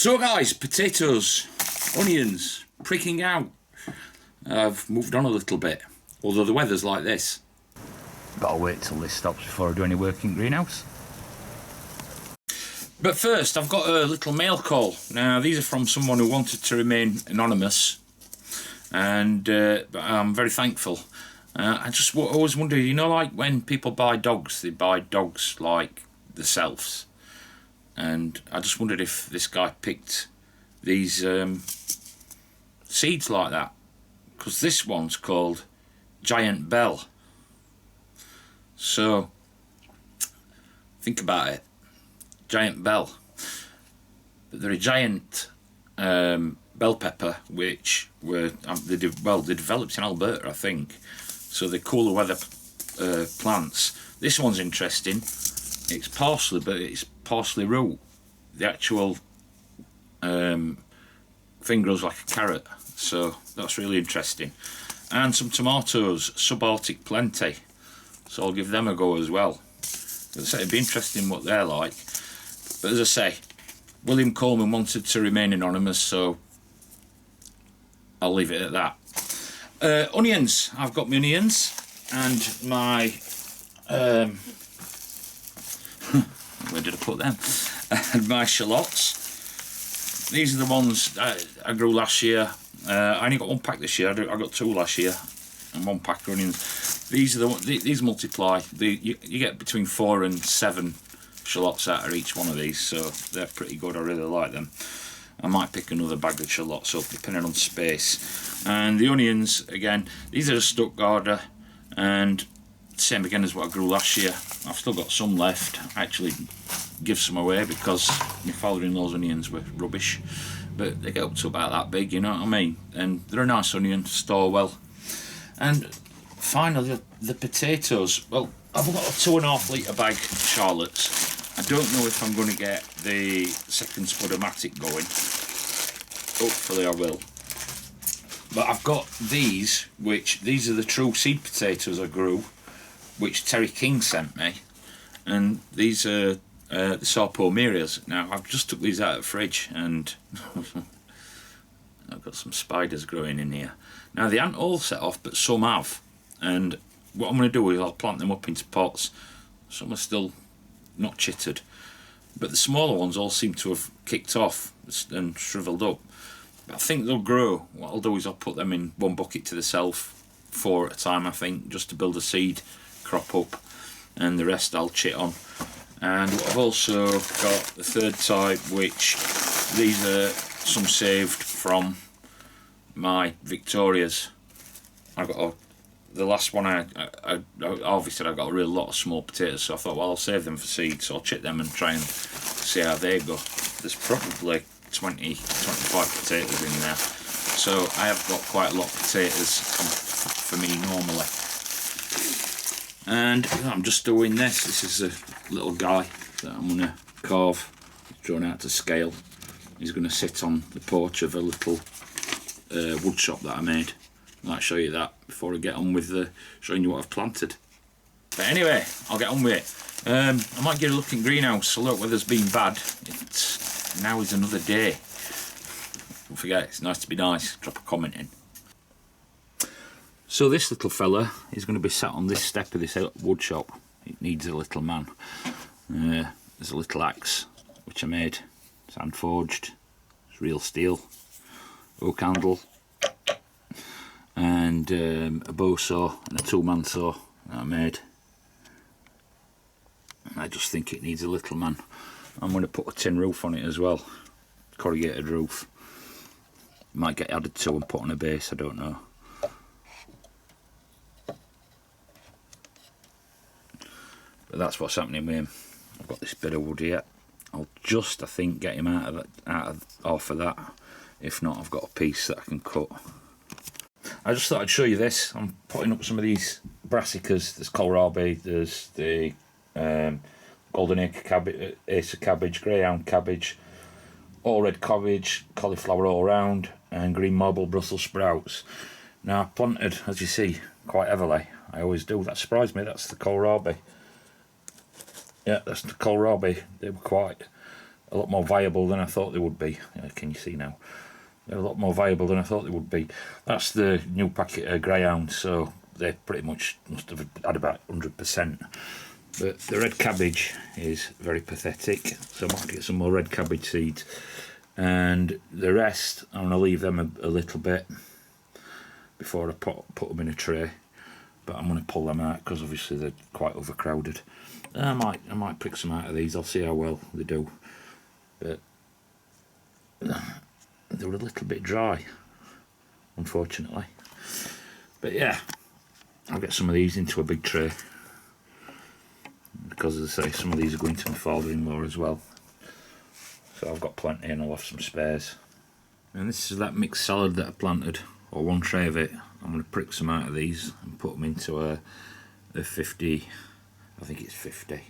So guys, potatoes, onions, pricking out. I've moved on a little bit, although the weather's like this. But I'll wait till this stops before I do any work in greenhouse. But first, I've got a little mail call. Now, these are from someone who wanted to remain anonymous, and I'm very thankful. I just always wonder, you know, like when people buy dogs, they buy dogs like themselves. And I just wondered if this guy picked these seeds like that, because this one's called Giant Bell. So think about it, Giant Bell. But they're a giant bell pepper, which were they developed in Alberta, I think. So they're cooler weather plants. This one's interesting. It's parsley, but it's parsley root. The actual thing grows like a carrot, so that's really interesting. And some tomatoes, subarctic plenty, so I'll give them a go as well. It'd be interesting what they're like. But as I say, William Coleman wanted to remain anonymous, so I'll leave it at that. Onions, I've got my onions and my where did I put them? And my shallots. These are the ones I grew last year. I only got one pack this year. I got two last year, and one pack of onions. These are the ones. These multiply. You get between 4 and 7 shallots out of each one of these, so they're pretty good. I really like them. I might pick another bag of shallots up depending on space. And the onions, again, these are a Stuttgarter, and same again as what I grew last year. I've still got some left. I actually give some away because my father-in-law's onions were rubbish, but they get up to about that big, you know what I mean? And they're a nice onion to store well. And finally, the potatoes. Well, I've got a 2.5 litre bag Charlotte's. I don't know if I'm going to get the second Spudomatic going. Hopefully I will. But I've got these, these are the true seed potatoes I grew, which Terry King sent me. And these are the Southpaw Mirias. Now, I've just took these out of the fridge, and I've got some spiders growing in here. Now, they aren't all set off, but some have. And what I'm going to do is I'll plant them up into pots. Some are still not chittered, but the smaller ones all seem to have kicked off and shriveled up. But I think they'll grow. What I'll do is I'll put them in one bucket to the self, 4 at a time, I think, just to build a seed crop up, and the rest I'll chit on. And I've also got the third type, which these are some saved from my Victorias. I got the last one I obviously I got a real lot of small potatoes, so I thought, well, I'll save them for seed, so I'll chip them and try and see how they go. There's probably 20-25 potatoes in there, so I have got quite a lot of potatoes for me normally. And I'm just doing this. This is a little guy that I'm going to carve, drawn out to scale. He's going to sit on the porch of a little wood shop that I made. I might show you that before I get on with showing you what I've planted. But anyway, I'll get on with it. I might get a look in greenhouse. Look, weather's been bad. Now is another day. Don't forget, it's nice to be nice. Drop a comment in. So this little fella is going to be sat on this step of this wood shop. It needs a little man. There's a little axe which I made, sand forged. It's real steel, oak handle, and a bow saw and a 2-man saw that I made. I just think it needs a little man. I'm going to put a tin roof on it as well, corrugated roof. Might get added to and put on a base, I don't know. But that's what's happening with him. I've got this bit of wood here. I'll just, I think, get him off of that. If not, I've got a piece that I can cut. I just thought I'd show you this. I'm putting up some of these brassicas. There's kohlrabi, there's the golden acer cabbage, greyhound cabbage, all red cabbage, cauliflower all round, and green marble Brussels sprouts. Now, I planted, as you see, quite heavily. I always do. That surprised me. That's the kohlrabi. Yeah, that's the kohlrabi. They were quite a lot more viable than I thought they would be. Can you see now? They're a lot more viable than I thought they would be. That's the new packet of greyhounds, so they pretty much must have had about 100%. But the red cabbage is very pathetic, so I might get some more red cabbage seeds. And the rest, I'm going to leave them a little bit before I put them in a tray. But I'm going to pull them out because obviously they're quite overcrowded. I might prick some out of these. I'll see how well they do. But they were a little bit dry, unfortunately. But yeah, I'll get some of these into a big tray because, as I say, some of these are going to my father-in-law as well. So I've got plenty and I'll have some spares. And this is that mixed salad that I planted, or one tray of it. I'm going to prick some out of these and put them into a 50, I think it's 50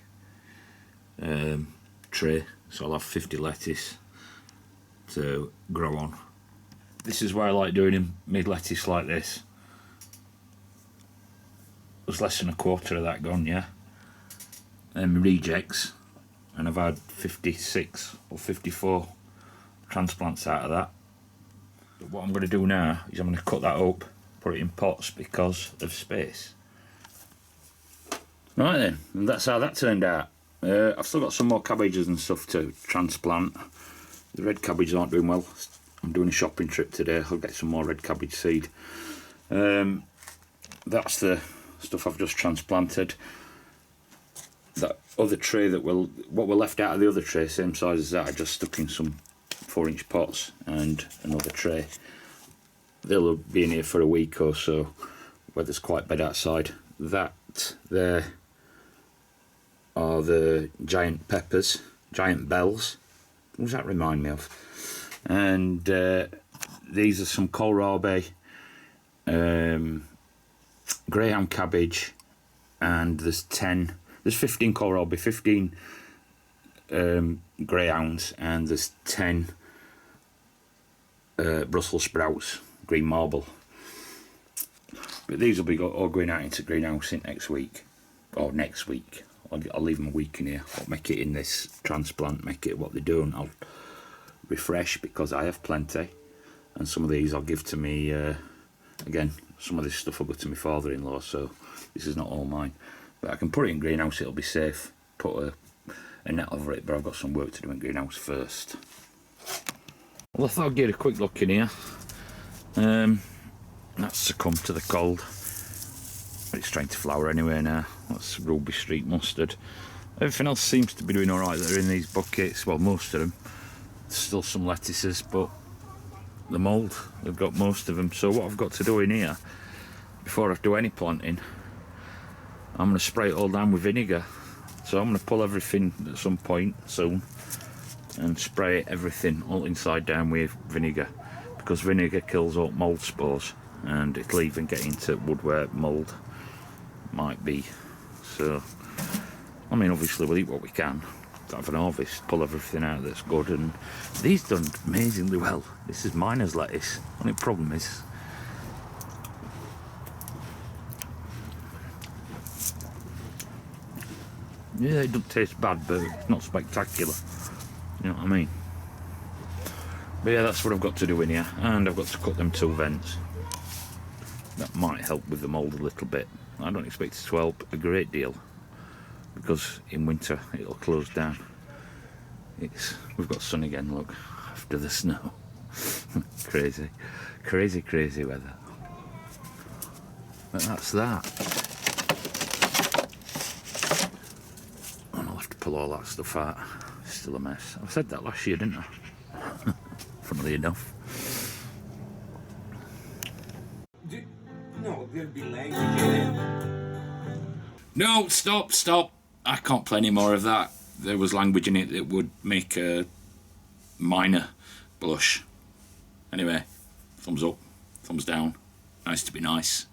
tray. So I'll have 50 lettuce to grow on. This is why I like doing them mid-lettuce like this. There's less than a quarter of that gone, yeah. And rejects, and I've had 56 or 54 transplants out of that. But what I'm going to do now is I'm going to cut that up, put it in pots because of space. Right then, and that's how that turned out. I've still got some more cabbages and stuff to transplant. The red cabbages aren't doing well. I'm doing a shopping trip today. I'll get some more red cabbage seed. That's the stuff I've just transplanted. That other tray what were left out of the other tray, same size as that, I just stuck in some 4-inch pots and another tray. They'll be in here for a week or so. Weather's quite bad outside. That there are the giant peppers, giant bells. What does that remind me of? And these are some kohlrabi, greyhound cabbage, and there's 15 kohlrabi, 15 greyhounds, and there's 10 Brussels sprouts, green marble. But these will be all going out into greenhouse next week, or next week. I'll leave them a week in here. I'll make it in this transplant, make it what they do, and I'll refresh because I have plenty. And some of these I'll give to me, again, some of this stuff will go to my father-in-law, so this is not all mine. But I can put it in greenhouse, it'll be safe. Put a net over it, but I've got some work to do in greenhouse first. Well, I thought I'd get a quick look in here. That's succumbed to the cold. But it's trying to flower anyway now. That's Ruby Street mustard. Everything else seems to be doing alright. They're in these buckets, well, most of them. There's still some lettuces, but the mould, they've got most of them. So what I've got to do in here, before I do any planting, I'm going to spray it all down with vinegar. So I'm going to pull everything at some point soon and spray everything all inside down with vinegar, because vinegar kills all mould spores, and it'll even get into wood where mould might be. So, I mean, obviously we'll eat what we can, have an harvest, pull everything out that's good, and these done amazingly well. This is miner's lettuce. Only problem is, yeah, it doesn't taste bad, but it's not spectacular. You know what I mean? But yeah, that's what I've got to do in here, and I've got to cut them 2 vents. That might help with the mould a little bit. I don't expect it to help a great deal, because in winter it'll close down. We've got sun again, look, after the snow. Crazy, crazy, crazy weather. But that's that. And I'll have to pull all that stuff out. It's still a mess. I said that last year, didn't I? Funnily enough. No, there'll be language in it. No, stop. I can't play any more of that. There was language in it that would make a minor blush. Anyway, thumbs up, thumbs down. Nice to be nice.